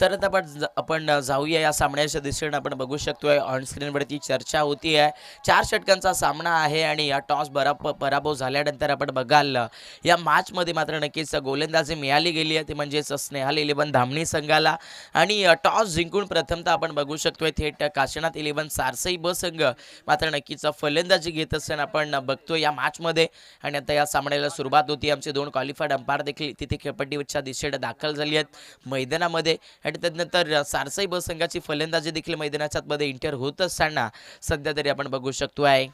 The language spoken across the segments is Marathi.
तर आता आपण जाऊया या सामन्याच्या दिशेने. आपण बघू शकतोय ऑन स्क्रीनवरती चर्चा होती आहे. 4 षटकांचा सामना आहे आणि या टॉस पराभव झाल्यानंतर आपण बघाल या मॅचमध्ये मात्र नक्कीच गोलंदाजी मिळाली गेली आहे, ती म्हणजेच स्नेहल 11 धामणी संघाला. आणि टॉस जिंकून प्रथमतः आपण बघू शकतोय थेट काशीनाथ 11 सारसई ब संघ मात्र नक्कीच फलंदाजी घेत असताना आपण बघतोय या मॅचमध्ये. आणि आता या सामन्याला सुरुवात होती. आमचे 2 क्वालिफाईड अंपायर देखील तिथे खेळपट्टीच्या दिशेने दाखल झाली आहेत मैदानामध्ये. आणि त्यानंतर सारसई ब संघाची फलंदाजी देखील मैदानाच्या आतमध्ये इंटर होत असताना सध्या तरी आपण बघू शकतोय.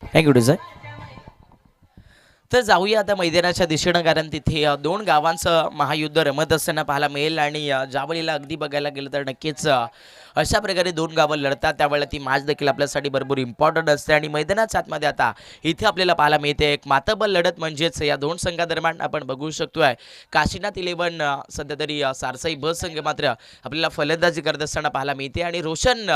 थँक्यू डिझाय. तर जाऊया आता मैदानाच्या दिशेनं, कारण तिथे 2 गावांचं महायुद्ध रमत असताना पाहायला मिळेल. आणि ज्या वेळेला अगदी बघायला गेलं तर नक्कीच अशा प्रकारे 2 गावं लढतात त्यावेळेला ती मॅच देखील आपल्यासाठी भरपूर इम्पॉर्टंट असते. आणि मैदानाच्या आतमध्ये आता इथे आपल्याला पाहायला मिळते एक मातब्बर लढत, म्हणजेच या 2 संघादरम्यान आपण बघू शकतोय काशीनाथ 11 सध्या तरी सारसई ब संघ मात्र आपल्याला फलंदाजी करत असताना पाहायला मिळते. आणि रोशन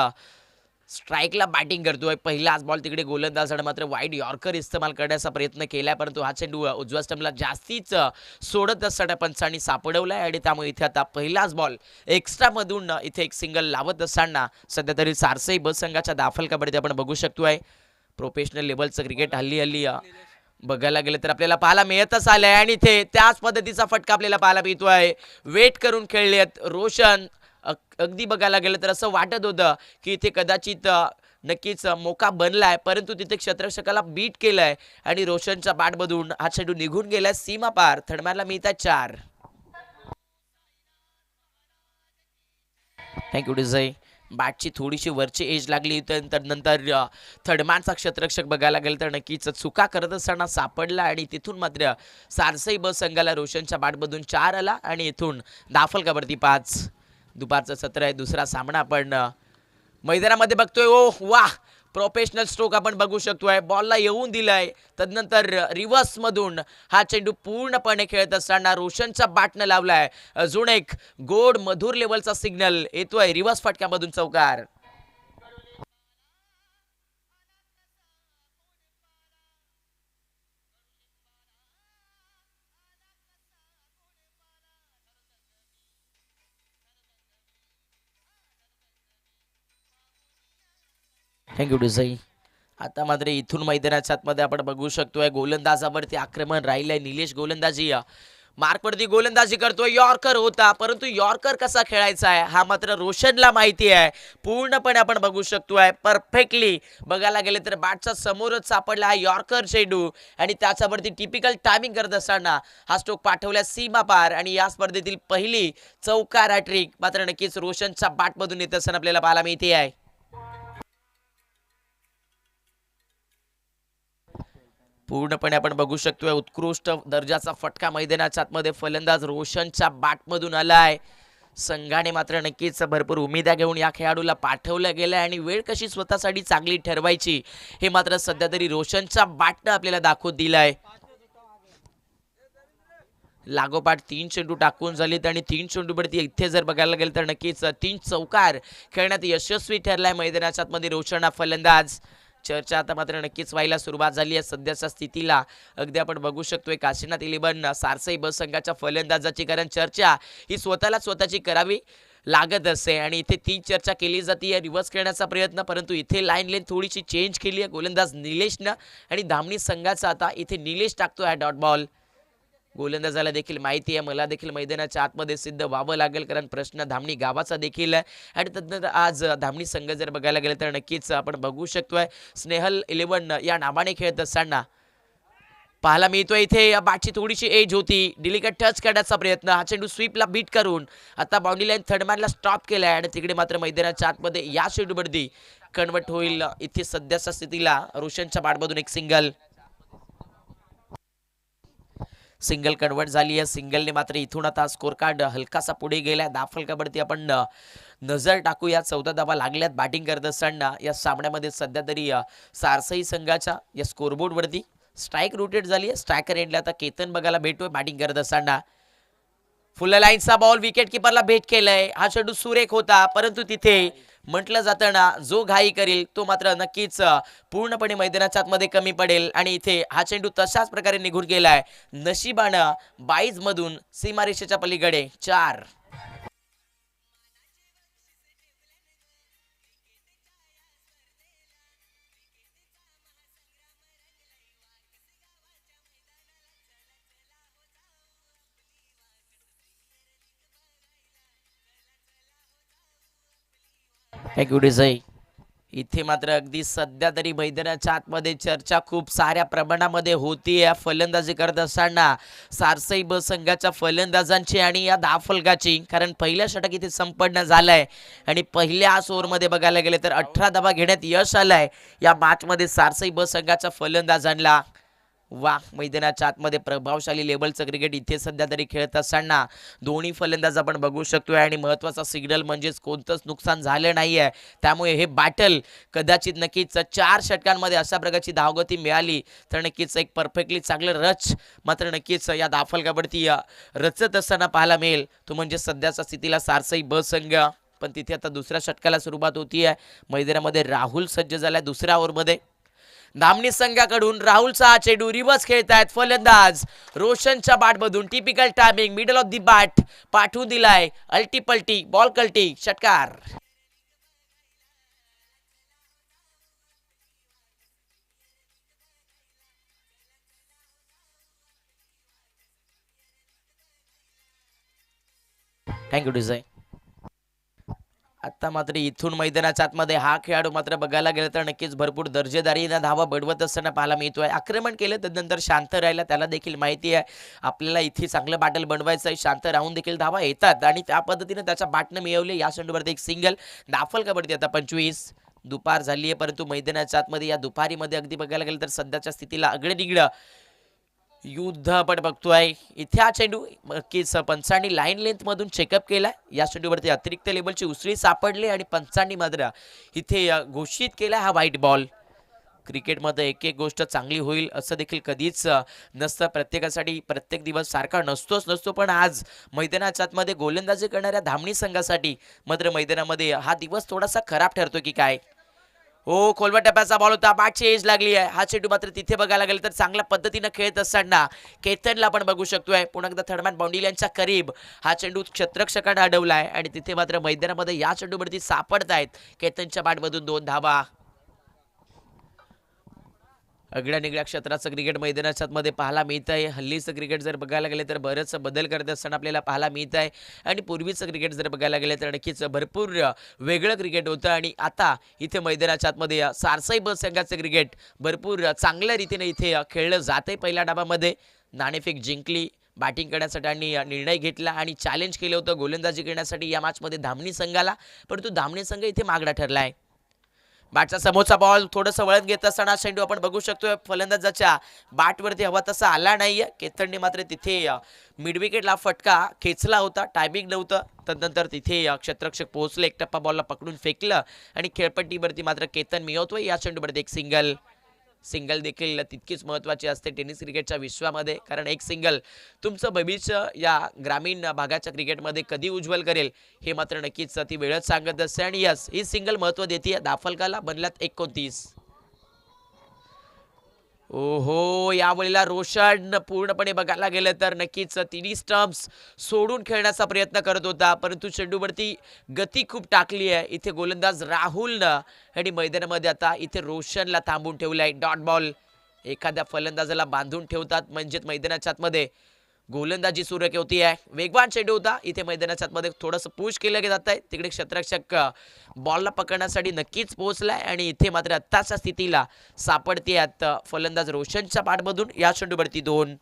स्ट्राईकला बॅटिंग करतोय. पहिलाच बॉल तिकडे गोलंदाजाने मात्र वाईड यॉर्कर इस्तेमाल करण्याचा प्रयत्न केलाय, परंतु हा चेंडू उजव्या स्टंपला जास्तीच सोडत असताना पंचांनी सापडवलाय. आणि त्यामुळे इथे आता पहिलाच बॉल एक्स्ट्रा मधून इथे एक सिंगल लावत असताना सध्या तरी सारसई ब संघाच्या दाफल कबड्डी आपण बघू शकतोय. प्रोफेशनल लेवलचं क्रिकेट हल्ली हल्ली बघायला गेलं तर आपल्याला पाहायला मिळतच आलंय. आणि इथे त्याच पद्धतीचा फटका आपल्याला पाहायला मिळतोय. वेट करून खेळलेत रोशन. अगदी बघायला गेलं तर असं वाटत होतं की इथे कदाचित नक्कीच मोका बनलाय, परंतु तिथे क्षेत्ररक्षकाला बीट केलंय आणि रोशनच्या बॅटमधून हा चेंडू निघून गेलाय सीमा पार. थडम्याला मिळतात 4. थँक्यू डिझाई. बॅटची थोडीशी वरची एज लागली तर नंतर थर्डमॅनचा क्षेत्ररक्षक बघायला गेलं तर नक्कीच चुका करत असताना सापडला. आणि तिथून मात्र सारसई ब संघाला रोशनच्या बॅटमधून 4 आला आणि इथून दाफल कबड्डी 5. दुपारचं सत्र आहे. दुसरा सामना आपण मैदानामध्ये बघतोय. ओ वा, प्रोफेशनल स्ट्रोक आपण बघू शकतोय. बॉलला येऊन दिलाय, तदनंतर रिव्हर्स मधून हा चेंडू पूर्णपणे खेळत असताना रोशनच्या बॅटनं लावलाय. अजून एक गोड मधुर लेवलचा सिग्नल येतोय रिव्हर्स फटक्यामधून चौकार. थँक्यू डिझाई. आता मात्र इथून मैदानाच्या आतमध्ये आपण बघू शकतोय गोलंदाजावरती आक्रमण राहिलंय. निलेश गोलंदाजी मार्कवरती गोलंदाजी करतोय. यॉर्कर होता, परंतु यॉर्कर कसा खेळायचा आहे हा मात्र रोशनला माहिती आहे. पूर्णपणे आपण बघू शकतोय परफेक्टली बघायला गेले तर बॅटच्या समोरच सापडला हा यॉर्कर चेंडू. आणि त्याच्यावरती टिपिकल टायमिंग करत असताना हा स्ट्रोक पाठवल्या सीमा पार. आणि या स्पर्धेतील पहिली चौकार हॅट्रिक मात्र नक्कीच रोशनच्या बॅटमधून येत असताना आपल्याला पाहायला मिळते आहे. पूर्णपणे आपण बघू शकतोय उत्कृष्ट दर्जाचा फटका मैदानाच्या आतमध्ये फलंदाज रोशनच्या बॅटमधून आलाय. संघाने मात्र नक्कीच भरपूर उमेदा घेऊन या खेळाडूला पाठवलं गेलंय. आणि वेळ कशी स्वतःसाठी चांगली ठरवायची हे मात्र सध्या तरी रोशनच्या बॅटनं आपल्याला दाखवून दिलाय. लागोपाठ 3 चेंडू टाकून झालेत आणि 3 चेंडूवरती इथे जर बघायला गेलं तर नक्कीच 3 चौकार खेळण्यात यशस्वी ठरलाय मैदानाच्या आतमध्ये रोशन हा फलंदाज. चर्चा आता मात्र नक्कीच व्हायला सुरुवात झाली आहे सध्याच्या स्थितीला. अगदी आपण बघू शकतोय काशीनाथ 11 सारसई ब संघाच्या फलंदाजाची, कारण चर्चा ही स्वतःला स्वतःची करावी लागत असते. आणि इथे ती चर्चा केली जाते रिव्हर्स खेळण्याचा प्रयत्न, परंतु इथे लाईन लेन थोडीशी चेंज केली आहे गोलंदाज निलेशनं. आणि धामणी संघाचा आता इथे निलेश टाकतोय हा डॉट बॉल. गोलंदाजाला देखील माहिती आहे मला देखील मैदानाच्या आतमध्ये सिद्ध व्हावं लागेल, कारण प्रश्न धामणी गावाचा देखील आहे. आणि त्यानंतर आज धामणी संघ जर बघायला गेलं तर नक्कीच आपण बघू शकतोय स्नेहल 11 या नावाने खेळत असताना पाहायला मिळतोय इथे बॅटची थोडीशी एज होती, डिलिकेट टच करण्याचा प्रयत्न, हा चेंडू स्वीपला बीट करून आता बाउंड्री लाईन थर्ड मॅनला स्टॉप केलाय आणि तिकडे मात्र मैदानाच्या आतमध्ये या चेंडूवरती कन्वर्ट होईल इथे सध्याच्या स्थितीला रोशनच्या बॅटमधून एक सिंगल कन्वर्ट झाली आहे. सिंगलने मात्र इथून आता स्कोर कार्ड हलकासा पुढे गेलाय. दाफलकावरती आपण नजर टाकूया. 14 धावा लागल्यात बॅटिंग करत असताना या सामन्यामध्ये. सध्या तरी सारसई संघाच्या या स्कोरबोर्ड वरती स्ट्राईक रोटेट झाली आहे. स्ट्रायकर एंडला आता केतन बघायला भेटतोय बॅटिंग करत असताना. फुल लाईनचा बॉल विकेट किपरला भेट केलाय. हा चेंडू सुरेख होता, परंतु तिथे म्हटलं जातं ना, जो घाई करेल तो मात्र नक्कीच पूर्णपणे मैदानाच्या आतमध्ये कमी पडेल आणि इथे हा चेंडू तशाच प्रकारे निघून गेलाय. नशिबानं 22 मधून सीमारेषेच्या पलीकडे 4. थँक्यू डिझाई. इथे मात्र अगदी सध्या तरी मैदानाच्या आतमध्ये चर्चा खूप साऱ्या प्रमाणामध्ये होतीये फलंदाजी करत असताना सारसई ब संघाच्या फलंदाजांची आणि या धावफलकाची. कारण पहिल्या षटक इथे संपन्न झालंय आणि पहिल्या ओव्हरमध्ये बघायला गेले तर 18 धावा घेण्यात यश आलंय या मॅचमध्ये सारसई ब संघाच्या फलंदाजांना. वा, मैदानाच्या आतमध्ये प्रभावशाली लेवलचं क्रिकेट इथे सध्या तरी खेळत असताना दोन्ही फलंदाज आपण बघू शकतोय आणि महत्त्वाचा सिग्नल म्हणजेच कोणतंच नुकसान झालं नाहीये. त्यामुळे हे बॅटल कदाचित नक्कीच 4 षटकांमध्ये अशा प्रकारची धावगती मिळाली तर नक्कीच एक परफेक्टली चांगलं रच मात्र नक्कीच या धावफलकावरती रचत असताना पाहायला मिळेल. तो म्हणजे सध्याच्या स्थितीला सारसई ब संघ. पण तिथे आता दुसऱ्या षटकाला सुरुवात होतीये. मैदानामध्ये राहुल सज्ज झालाय दुसऱ्या ओव्हरमध्ये. धामणी संघाकडून राहुलचा चेंडू रिवर्स खेळतायत फलंदाज रोशनच्या बॅटमधून. Typical timing middle of the bat पाठवून दिलाय. अल्टी पलटी बॉल कल्टी षटकार. Thank you design. आता मात्र इथून मैदानाच्या आतमध्ये हा खेळाडू मात्र बघायला गेलं तर नक्कीच भरपूर दर्जेदारीने धावा बडवत असताना पाहायला मिळतोय. आक्रमण केलं त्यानंतर शांत राहिला. त्याला देखील माहिती आहे आपल्याला इथे चांगलं बॅटल बनवायचं आहे. शांत राहून देखील धावा येतात आणि त्या पद्धतीने त्याच्या बॅटनं मिळवले. या चेंडूवरती एक सिंगल. दाफलकावरती आता 25. दुपार झाली आहे परंतु मैदानाच्या आतमध्ये या दुपारीमध्ये अगदी बघायला गेलं तर सध्याच्या स्थितीला आगळं निगडं युद्ध आपण बघतोय. इथे हा चेंडू नक्कीच पंचांनी लाईन लेंथ मधून चेकअप केलाय. या चेंडूवरती अतिरिक्त लेवलची उसळी सापडली आणि पंचांनी मात्र इथे घोषित केला हा व्हाईट बॉल. क्रिकेटमध्ये एक एक गोष्ट चांगली होईल असं देखील कधीच नसतं. प्रत्येकासाठी प्रत्येक दिवस सारखा नसतो. पण आज मैदानाच्या आतमध्ये गोलंदाजी करणाऱ्या धामणी संघासाठी मात्र मैदानामध्ये हा दिवस थोडासा खराब ठरतो की काय. हो, खोलवा टप्प्याचा बॉल होता. बॅटची एज लागली आहे. हा चेंडू मात्र तिथे बघायला गेलं तर चांगल्या पद्धतीनं खेळत असताना केतनला आपण बघू शकतोय. पुन्हा एकदा थर्डमॅन बाउंड्री लाईनच्या करीब हा चेंडू क्षेत्ररक्षकाने अडवलाय आणि तिथे मात्र मैदानामध्ये या चेंडूवरती सापडतायत केतनच्या बॅटमधून 2 धावा. आगळ्या निगळ्या क्षेत्राचं क्रिकेट मैदानाच्या मध्ये पाहायला मिळत आहे. हल्लीचं क्रिकेट जर बघायला गेले तर बरेच बदल करत असताना आपल्याला पाहायला मिळत आहे आणि पूर्वीचं क्रिकेट जर बघायला गेले तर नक्कीच भरपूर वेगळं क्रिकेट होतं आणि आता इथे मैदानाच्या आतमध्ये सारसई ब संघाचं क्रिकेट भरपूर चांगल्या रीतीने इथे खेळलं जाते. पहिल्या डावामध्ये नाणेफेक जिंकली. बॅटिंग करण्यासाठी आणि निर्णय घेतला आणि चॅलेंज केलं होतं गोलंदाजी करण्यासाठी या मॅचमध्ये धामणी संघाला. परंतु धामणी संघ इथे मागडा ठरलाय. बॅटचा समोरचा बॉल थोडंसं वळत घेत असताना चेंडू आपण बघू शकतोय फलंदाजाच्या बॅटवरती हवा तसा आला नाहीये. केतनने मात्र तिथे मिड विकेटला फटका खेचला होता. टायमिंग नव्हतं. तदनंतर तिथे क्षेत्ररक्षक पोहोचले. एक टप्पा बॉलला पकडून फेकलं आणि खेळपट्टीवरती मात्र केतन मिळवतोय. या चेंडूवरती एक सिंगल देखील तितकीच महत्त्वाची असते टेनिस क्रिकेटच्या विश्वामध्ये. कारण एक सिंगल तुमचं भविष्य या ग्रामीण भागाच्या क्रिकेटमध्ये कधी उज्ज्वल करेल हे मात्र नक्कीच ती वेळच सांगत असते. आणि यस, ही सिंगल महत्त्व देते. दाफलकाला बनल्यात 29. ओहो, यावेळेला रोशन पूर्णपणे बघायला गेलं तर नक्कीच तिन्ही स्टंप्स सोडून खेळण्याचा प्रयत्न करत होता. परंतु चेंडूवरती गती खूप टाकली आहे इथे गोलंदाज राहुलनं आणि मैदानामध्ये आता इथे रोशनला थांबून ठेवलंय. डॉट बॉल एखाद्या फलंदाजाला बांधून ठेवतात म्हणजेच मैदानाच्या आतमध्ये गोलंदाजी सुरू होती आहे. वेगवान चेंडू होता. इथे मैदानाच्या आतमध्ये थोडंसं पुश केलं जात आहे. तिकडे क्षेत्ररक्षक बॉलला पकडण्यासाठी नक्कीच पोहोचलाय आणि इथे मात्र आत्ताच्या स्थितीला सापडते फलंदाज रोशनच्या पाठमधून. या चेंडूवरती 2.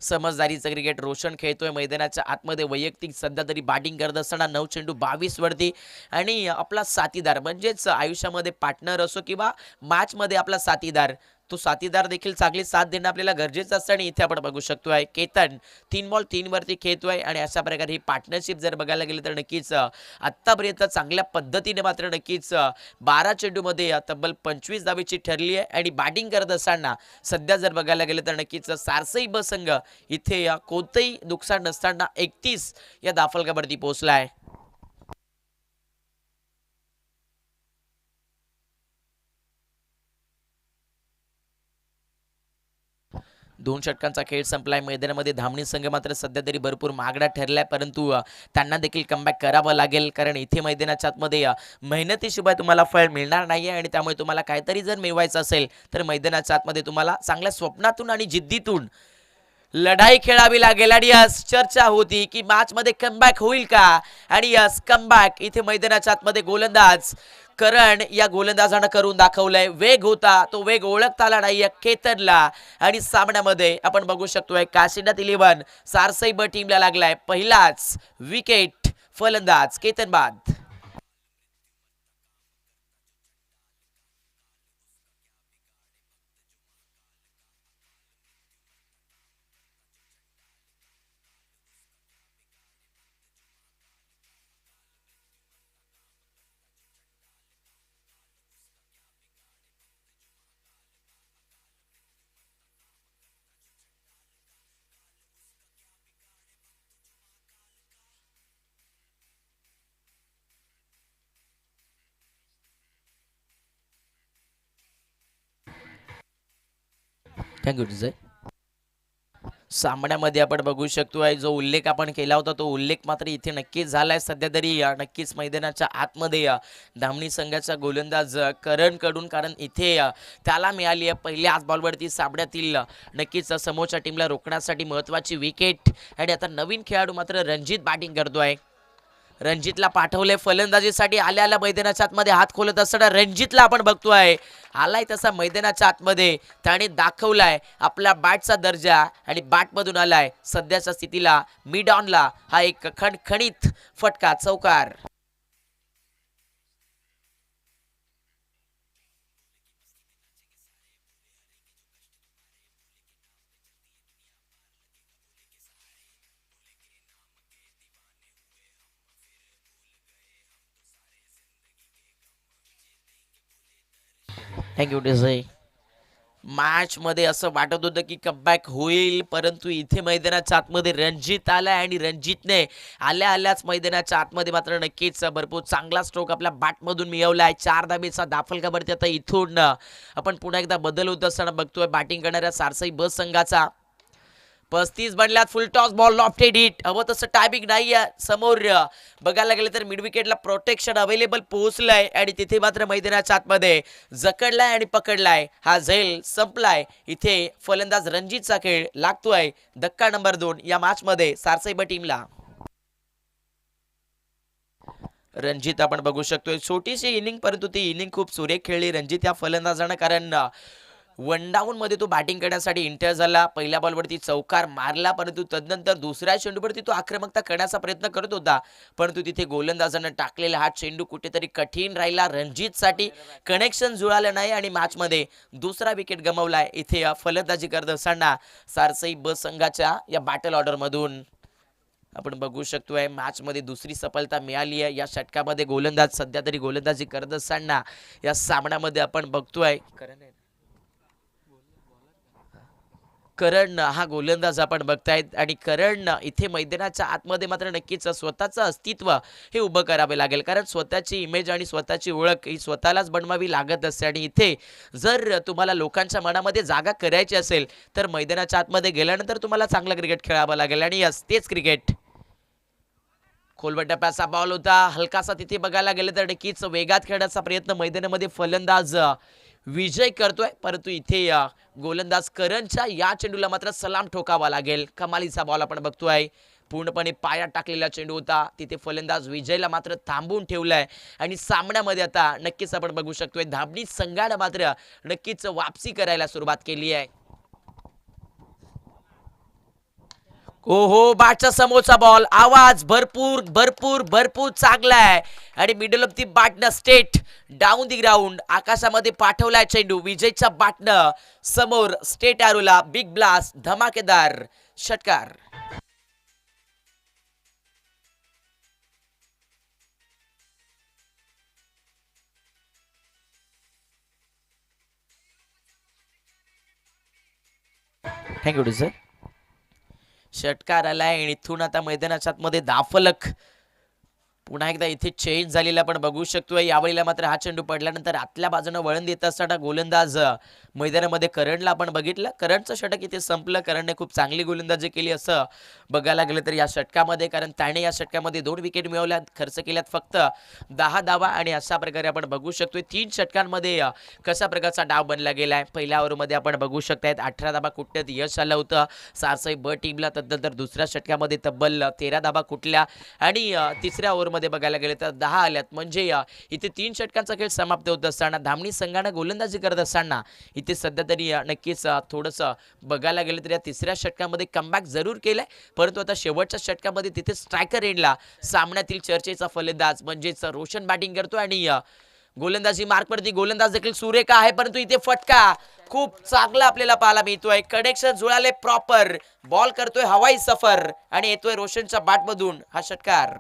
समजदारीचं क्रिकेट रोशन खेळतोय मैदानाच्या आतमध्ये. वैयक्तिक सध्या तरी बॅटिंग करत असताना 9 चेंडू 22 वरती आणि आपला साथीदार म्हणजेच आयुष्यामध्ये पार्टनर असो किंवा मॅचमध्ये आपला साथीदार, तो साथीदार देखील चांगली साथ देणं आपल्याला गरजेचं असतं. आणि इथे आपण बघू शकतोय केतन 3 बॉल 3 वरती खेळतोय आणि अशा प्रकारे ही पार्टनरशिप जर बघायला गेली तर नक्कीच आत्तापर्यंत चांगल्या पद्धतीने मात्र नक्कीच 12 चेंडूमध्ये तब्बल 25 धावेची ठरली आहे. आणि बॅटिंग करत असताना सध्या जर बघायला गेलं तर नक्कीच सारसई ब संघ इथे कोणतंही नुकसान नसताना 31 या धावफलकावरती पोहोचलाय. 2 षटकांचा खेळ संपलाय. मैदानामध्ये धामणी संघ मात्र सध्या तरी भरपूर महागडा ठरलाय, परंतु त्यांना देखील कमबॅक करावं लागेल, कारण इथे मैदानाच्या आतमध्ये मेहनतीशिवाय तुम्हाला फळ मिळणार नाहीये. आणि त्यामुळे तुम्हाला काहीतरी जर मिळवायचं असेल तर मैदानाच्या आतमध्ये तुम्हाला चांगल्या स्वप्नातून आणि जिद्दीतून लढाई खेळावी लागेल. आणि यस चर्चा होती की मॅच मध्ये कमबॅक होईल का, आणि यस कमबॅक इथे मैदानाच्या आतमध्ये गोलंदाज करण या गोलंदाजानं करून दाखवलंय. वेग होता, तो वेग ओळखता आला नाहीये केतनला. आणि सामन्यामध्ये आपण बघू शकतोय काशिनाथ 11 सारसई ब टीमला लागलाय. पहिलाच विकेट फलंदाज केतन बाद. थँक्यू विजय. सामन्यामध्ये आपण बघू शकतोय जो उल्लेख आपण केला होता तो उल्लेख मात्र इथे नक्कीच झालाय. सध्या तरी नक्कीच मैदानाच्या आतमध्ये धामणी संघाचा गोलंदाज करण कडून, कारण इथे त्याला मिळाली आहे पहिल्याच बॉलवरती सामन्यातील नक्कीच समोरच्या टीमला रोखण्यासाठी महत्वाची विकेट. आणि आता नवीन खेळाडू मात्र रणजित बॅटिंग करतोय. रणजितला पाठवले फलंदाजीसाठी. आल्या मैदानाच्या आतमध्ये हात खोलत असताना रणजितला आपण बघतोय आलाय तसा मैदानाच्या आतमध्ये त्याने दाखवलाय आपल्या बॅटचा दर्जा आणि बॅटमधून आलाय सध्याच्या स्थितीला मिड ऑनला हा एक खणखणीत फटका चौकार. थँक्यू डिझाई. मॅच मध्ये असं वाटत होतं की कमबॅक होईल, परंतु इथे मैदानाच्या आतमध्ये रणजित आलाय आणि रणजितने आल्याच मैदानाच्या आतमध्ये मात्र नक्कीच भरपूर चांगला स्ट्रोक आपल्या बॅटमधून मिळवलाय. 4 धाबेचा दाफलकावरती आता इथून आपण पुन्हा एकदा बदल होत असताना बघतोय बॅटिंग करणाऱ्या सारसई ब संघाचा. 35 बनल्यात. Full toss ball lofted hit. हवं तसं टायमिंग नाही आहे. समोर बघायला गेलं तर मिड विकेटला प्रोटेक्शन अवेलेबल पोहोचलंय आणि तिथे मात्र मैदानाच्या आतमध्ये जकडलाय आणि पकडलाय. हा झेल संपलाय. इथे फलंदाज रणजितचा खेळ लागतोय. धक्का नंबर 2 या मॅच मध्ये सारसईब टीमला. रणजित आपण बघू शकतोय छोटीशी इनिंग, परंतु ती इनिंग खूप सुरेख खेळली रणजित या फलंदाजानं, कारण 1 डाऊन मध्ये तो बॅटिंग करण्यासाठी इंटर झाला. पहिल्या बॉलवरती चौकार मारला, परंतु तदनंतर दुसऱ्या चेंडूवरती तो आक्रमकता करण्याचा प्रयत्न करत होता, परंतु तिथे गोलंदाजानं टाकलेला हा चेंडू कुठेतरी कठीण राहिला रणजितसाठी. कनेक्शन जुळालं नाही आणि मॅच मध्ये दुसरा विकेट गमावलाय. इथे फलंदाजी करत असताना सारसई ब संघाच्या या बॅटल ऑर्डर मधून आपण बघू शकतोय मॅच मध्ये दुसरी सफलता मिळाली आहे. या षटकामध्ये गोलंदाज सध्या तरी गोलंदाजी करत असताना या सामन्यामध्ये आपण बघतोय करण हा गोलंदाज आपण बघतायत आणि करण इथे मैदानाच्या आतमध्ये मात्र नक्कीच स्वतःचं अस्तित्व हे उभं करावे लागेल, कारण स्वतःची इमेज आणि स्वतःची ओळख ही स्वतःलाच बनवावी लागत असते. आणि इथे जर तुम्हाला लोकांच्या मनामध्ये जागा करायची असेल तर मैदानाच्या आतमध्ये गेल्यानंतर तुम्हाला चांगलं क्रिकेट खेळावं लागेल. आणि तेच क्रिकेट खोलवर टप्प्याचा बॉल होता, हलकासा तिथे बघायला गेलं तर नक्कीच वेगात खेळण्याचा प्रयत्न मैदानामध्ये फलंदाज विजय करतोय, परंतु इथे गोलंदाज करणच्या या चेंडूला मात्र सलाम ठोकावा लागेल. कमालीचा बॉल आपण बघतोय. पूर्णपणे पायात टाकलेला चेंडू होता. तिथे फलंदाज विजयला मात्र थांबवून ठेवलाय आणि सामन्यामध्ये आता नक्कीच आपण बघू शकतोय धाबणी संघाने मात्र नक्कीच वापसी करायला सुरुवात केली आहे. ओहो, बॅटचा समोरचा बॉल, आवाज भरपूर भरपूर भरपूर चांगलाय आणि मिडल ऑफ दी बॅटनं स्टेट डाऊन दी ग्राउंड आकाशामध्ये पाठवलाय चेंडू. विजयच्या बॅटनं समोर स्टेट आरोला बिग ब्लास्ट धमाकेदार षटकार. Thank you sir. षटकार आलाय आणि इथून आता मैदानाच्या आतमध्ये दाफलक पुन्हा एकदा इथे चेंज झालेला आपण बघू शकतोय. यावेळेला मात्र हा चेंडू पडल्यानंतर आतल्या बाजूने वळण देत असताना गोलंदाज मैदानामध्ये करणला आपण बघितलं. करणचं षटक इथे संपलं. करणने खूप चांगली गोलंदाजी केली असं बघायला गेलं तर या षटकामध्ये, कारण त्याने या षटकामध्ये 2 विकेट मिळवल्यात, खर्च केल्यात फक्त 10 धावा आणि अशा प्रकारे आपण बघू शकतोय 3 षटकांमध्ये कशा प्रकारचा डाव बनला गेलाय. पहिल्या ओव्हरमध्ये आपण बघू शकतायत 18 धावा कुठण्यात यश आलं होतं सारसाई ब टीमला. तदनंतर दुसऱ्या षटकामध्ये तब्बल 13 धावा कुठल्या आणि तिसऱ्या ओव्हरमध्ये बघायला गेले तर 10 आल्यात. म्हणजे इथे 3 षटकांचा खेळ समाप्त होत असताना धामणी संघाने गोलंदाजी करत असताना इथे सध्या तरी नक्कीच थोडंसं बघायला गेलं तर या तिसऱ्या षटकामध्ये कमबॅक जरूर केलाय, परंतु आता शेवटच्या षटकामध्ये तिथे स्ट्रायकर एंडला सामन्यातील चर्चेचा फलंदाज म्हणजेच रोशन बॅटिंग करतो आणि गोलंदाजी मार्कवरती गोलंदाज देखील सुरेख आहे, परंतु इथे फटका खूप चांगला आपल्याला पाहायला मिळतोय. कनेक्शन जुळाले प्रॉपर, बॉल करतोय हवाई सफर आणि येतोय रोशनच्या बॅटमधून हा षटकार.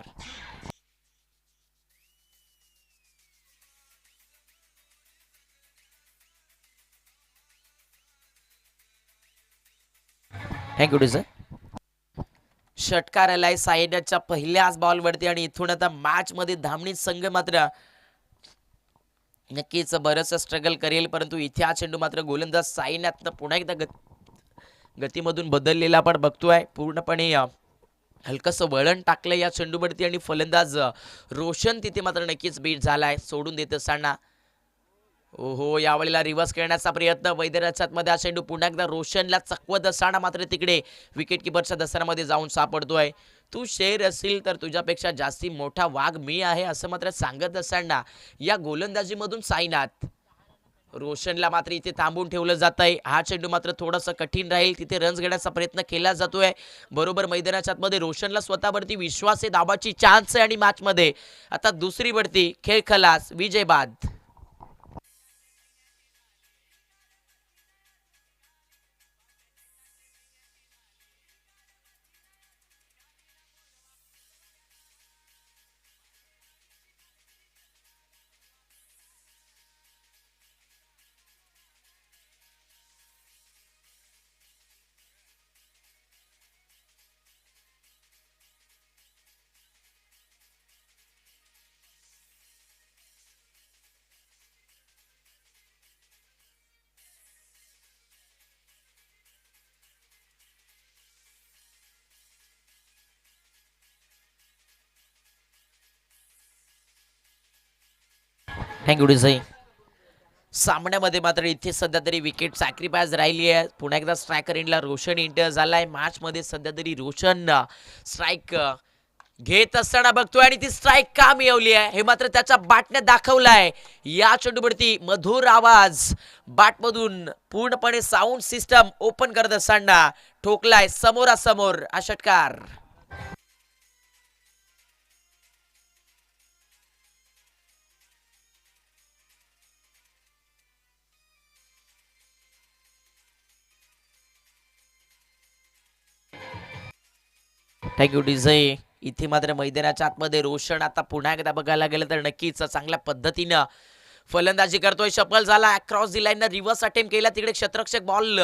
Thank you sir. षटकार आलाय सायनाच्या पहिल्याच बॉलवरती आणि इथून आता मॅच मध्ये धामणी संघ मात्र नक्कीच बरंच स्ट्रगल करेल, परंतु इथे हा चेंडू मात्र गोलंदाज सायनातनं पुन्हा एकदा गतीमधून बदललेला आपण बघतोय. पूर्णपणे हलकसं वळण टाकलं या चेंडूवरती आणि फलंदाज रोशन तिथे मात्र नक्कीच बीट झालाय सोडून देत असताना. ओहो, यावेळेला रिव्हर्स खेळण्याचा प्रयत्न मैदानाच्या आतमध्ये हा चेंडू पुन्हा एकदा रोशनला चकवत असताना मात्र तिकडे विकेट किपरच्या दसऱ्यामध्ये जाऊन सापडतोय. तू शेर असेल तर तुझ्यापेक्षा जास्ती मोठा वाघ मी आहे असं मात्र सांगत असताना या गोलंदाजीमधून साईनाथ रोशनला मात्र इथे थांबून ठेवलं जात आहे. हा चेंडू मात्र थोडासा कठीण राहील, तिथे रन्स घेण्याचा प्रयत्न केला जातोय. बरोबर मैदानाच्या आतमध्ये रोशनला स्वतःवरती विश्वास आहे, दाबाची चान्स आहे आणि मॅचमध्ये आता दुसरी वरती खेळ खलास विजय बाद. थँक्यू डिझाई. सामन्यामध्ये मात्र इथे सध्या तरी विकेट सॅक्रिफाईस राहिली आहे. पुन्हा एकदा स्ट्रायकर एंडला रोशन एंटर झालाय. मॅच मध्ये सध्या तरी रोशन स्ट्राईक घेत असताना बघतोय आणि ती स्ट्राईक का मिळवली आहे हे मात्र त्याच्या बॅटने दाखवलाय. या चेंडूवरती मधुर आवाज बॅटमधून पूर्णपणे साऊंड सिस्टम ओपन करत असताना ठोकलाय समोरासमोर हा षटकार. थँक्यू डिझाई. इथे मात्र मैदानाच्या आतमध्ये रोशन आता पुन्हा एकदा बघायला गेलं तर नक्कीच चांगल्या पद्धतीनं फलंदाजी करतोय. सफल झाला, क्रॉस दी लाईन रिव्हर्स अटेम्प्ट केला, तिकडे क्षेत्ररक्षक बॉल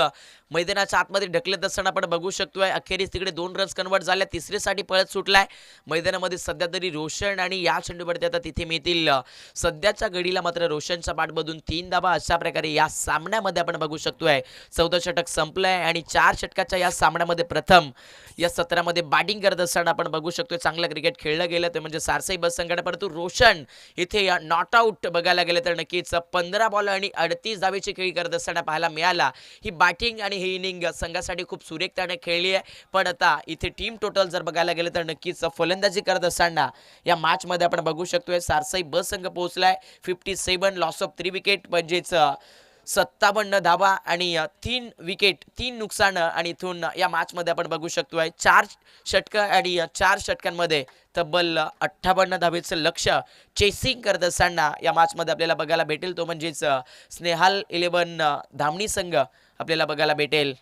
मैदानाच्या आतमध्ये ढकलत असताना आपण बघू शकतोय. अखेरीस तिकडे 2 रन्स कन्वर्ट झाल्या, तिसरीसाठी पळत सुटलाय. मैदानामध्ये सध्या तरी रोशन आणि या चेंडूवरती आता तिथे मिळतील सध्याच्या घडीला मात्र रोशनच्या बॅटमधून 3 धावा. अशा प्रकारे या सामन्यामध्ये आपण बघू शकतोय 14 षटक संपलंय आणि 4 षटकाच्या या सामन्यामध्ये प्रथम या सत्रामध्ये बॅटिंग करत असताना आपण बघू शकतोय चांगलं क्रिकेट खेळलं गेलं ते म्हणजे सारसाई बस संघाने, परंतु रोशन इथे नॉट आउट बघायला गेलं तर तर नक्कीच 15 बॉल आणि 38 धावेची खेळी करत असताना पाहायला मिळाला. ही बॅटिंग आणि ही इनिंग संघासाठी खूप सुरेख त्याने खेळली आहे. पण आता इथे टीम टोटल जर बघायला गेलं तर नक्कीच फलंदाजी करत असताना या मॅचमध्ये आपण बघू शकतोय सारसाई ब संघ पोहोचलाय 57, लॉस ऑफ 3 विकेट म्हणजेच 57 धावा आणि 3 विकेट 3 नुकसान आणि इथून या मॅचमध्ये आपण बघू शकतोय 4 षटकं आणि 4 षटकांमध्ये तब्बल 58 धावेचं लक्ष चेसिंग करत असताना या मॅचमध्ये आपल्याला बघायला भेटेल तो म्हणजेच स्नेहाल 11 धामणी संघ आपल्याला बघायला भेटेल.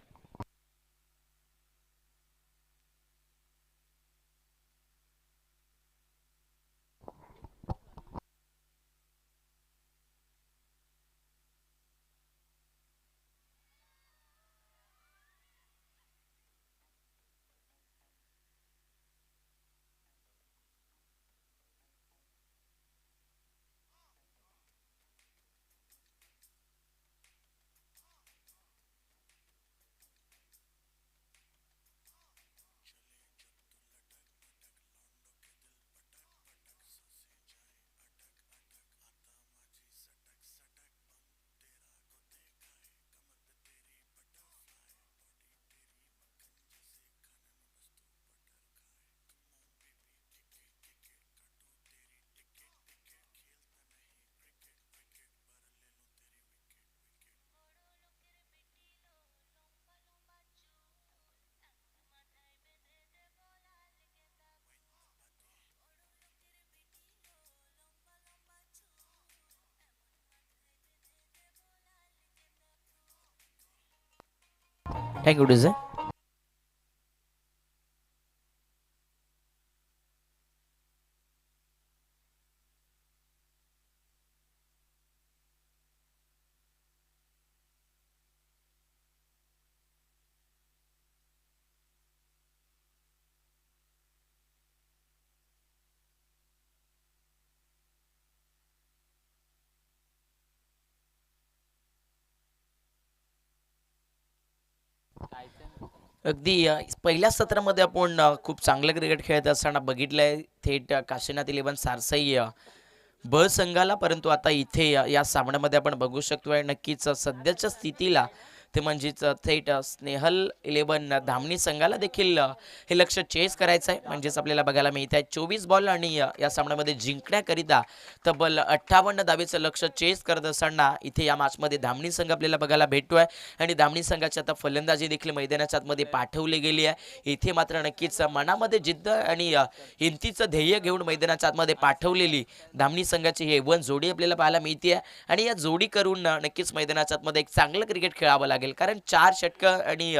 Thank you DJ. अगदी पहिल्या सत्रामध्ये आपण खूप चांगलं क्रिकेट खेळत असताना बघितलंय थेट काशीनाथ इलेव्हन सारसई ब संघाला. परंतु आता इथे या सामन्यामध्ये आपण बघू शकतोय नक्कीच सध्याच्या स्थितीला ते म्हणजेच थेट स्नेहल 11 धामणी संघाला देखील हे लक्ष चेस करायचं आहे. म्हणजेच आपल्याला बघायला मिळत आहे 24 बॉल आणि या सामन्यामध्ये जिंकण्याकरिता तब्बल 58 धावेचं लक्ष चेस करत असताना इथे या मॅचमध्ये धामणी संघ आपल्याला बघायला भेटतोय आणि धामणी संघाची आता फलंदाजी देखील मैदानाच्या आतमध्ये पाठवली गेली आहे. इथे मात्र नक्कीच मनामध्ये जिद्द आणि हिमतीचं ध्येय घेऊन मैदानाच्या आतमध्ये पाठवलेली धामणी संघाची ही एवन जोडी आपल्याला पाहायला मिळते आणि या जोडी करून नक्कीच मैदानाच्या आतमध्ये एक चांगलं क्रिकेट खेळावं लागेल. कारण 4 षटकं आणि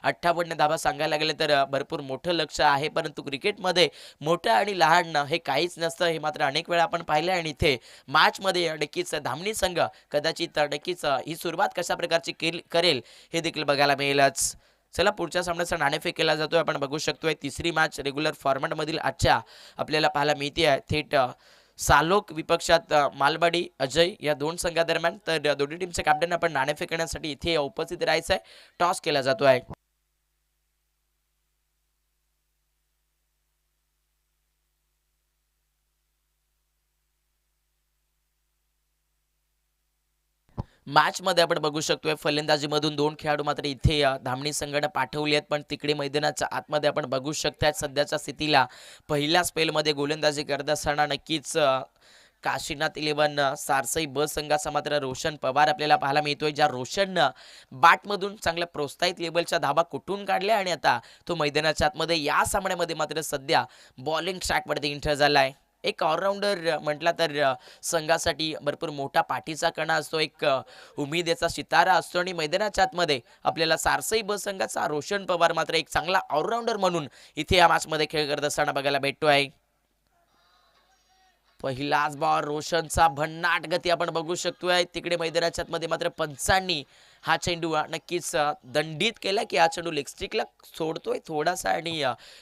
58 धावा सांगायला गेले तर भरपूर मोठं लक्ष आहे. परंतु क्रिकेटमध्ये मोठं आणि लहान हे काहीच नसतं हे मात्र अनेक वेळा आपण पाहिलं आणि इथे मॅचमध्ये नक्कीच धामणी संघ कदाचित नक्कीच ही सुरुवात कशा प्रकारची करेल हे देखील बघायला मिळेलच. चला पुढच्या सामन्याचा नाणेफेक केला जातोय. आपण बघू शकतोय तिसरी मॅच रेग्युलर फॉर्मॅटमधील आजच्या आपल्याला पाहायला मिळते आहे थेट सालोक विपक्षात मालबाडी अजय या दोन संघादरम्यान. तर दोन्ही टीमचे कॅप्टन आपण नाणेफेक करण्यासाठी इथे उपस्थित राहायचं आहे. टॉस केला जातो आहे. मॅच मध्ये आपण बघू शकतोय फलंदाजीमधून दोन खेळाडू मात्र इथे धामणी संघाने पाठवली आहेत. पण तिकडे मैदानाच्या आतमध्ये आपण बघू शकताय सध्याच्या स्थितीला पहिल्या स्पेलमध्ये गोलंदाजी करत असताना नक्कीच काशीनाथ 11 सारसई ब संघाचा मात्र रोशन पवार आपल्याला पाहायला मिळतोय. ज्या रोशन बॅटमधून चांगल्या प्रोत्साहित लेवलच्या धाबा कुठून काढल्या आणि आता तो मैदानाच्या आतमध्ये या सामन्यामध्ये मात्र सध्या बॉलिंग ट्रॅकवरती एंटर झालाय. एक ऑलराऊंडर म्हटला तर संघासाठी भरपूर मोठा पाठीचा कणा असतो, एक उमेदीचा सितारा असतो आणि मैदानाच्या आतमध्ये आपल्याला सारसई ब संघाचा रोशन पवार मात्र एक चांगला ऑलराऊंडर म्हणून इथे या मॅचमध्ये खेळ करत असताना बघायला भेटतो आहे. पहिलाच बॉल रोशनचा भन्नाट गती आपण बघू शकतोय. तिकडे मैदानाच्या आतमध्ये मात्र पंचांनी हा चेंडू नक्कीच दंडित केला की हा चेंडू लेगस्टिकला सोडतोय थोडासा आणि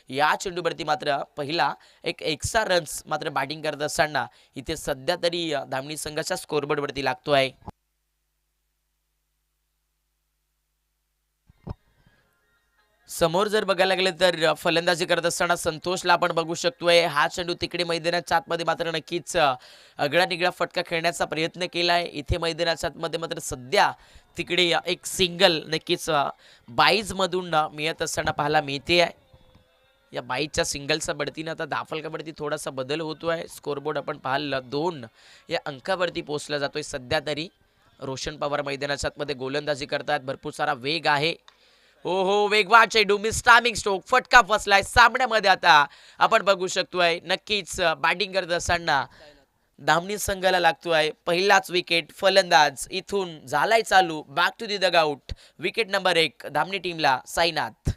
या चेंडूवरती मात्र पहिला एक एक्स्ट्रा रन्स मात्र बॅटिंग करत असताना इथे सध्या तरी धामणी संघाच्या स्कोरबोर्डवरती लागतोय. समोर जर बघायला गेलं तर फलंदाजी करत असताना संतोषला आपण बघू शकतोय. हा चेंडू तिकडे मैदानाच्या आतमध्ये मात्र नक्कीच आगळा निगळा फटका खेळण्याचा प्रयत्न केलाय. इथे मैदानाच्या आतमध्ये मात्र सध्या तिकडे एक सिंगल नक्कीच बाईज मधून मिळत असताना पाहायला मिळते आहे. या बाईच्या सिंगलच्या बढतीने आता दाफलकावरती थोडासा बदल होतोय. स्कोरबोर्ड आपण पाहिलं 2 या अंकावरती पोहोचला जातोय सध्या तरी. रोशन पवार मैदानाच्या आतमध्ये गोलंदाजी करतात. भरपूर सारा वेग आहे. हो हो, वेगवान चेंडू मिस टायमिंग स्ट्रोक, फटका फसलाय सामन्यामध्ये. आता आपण बघू शकतोय नक्कीच बॅटिंग करत असताना धामणी संघाला लागतोय पहिलाच विकेट. फलंदाज इथून झालाय चालू. Back to the dugout. Wicket number 1 Dhamani टीमला साईनाथ.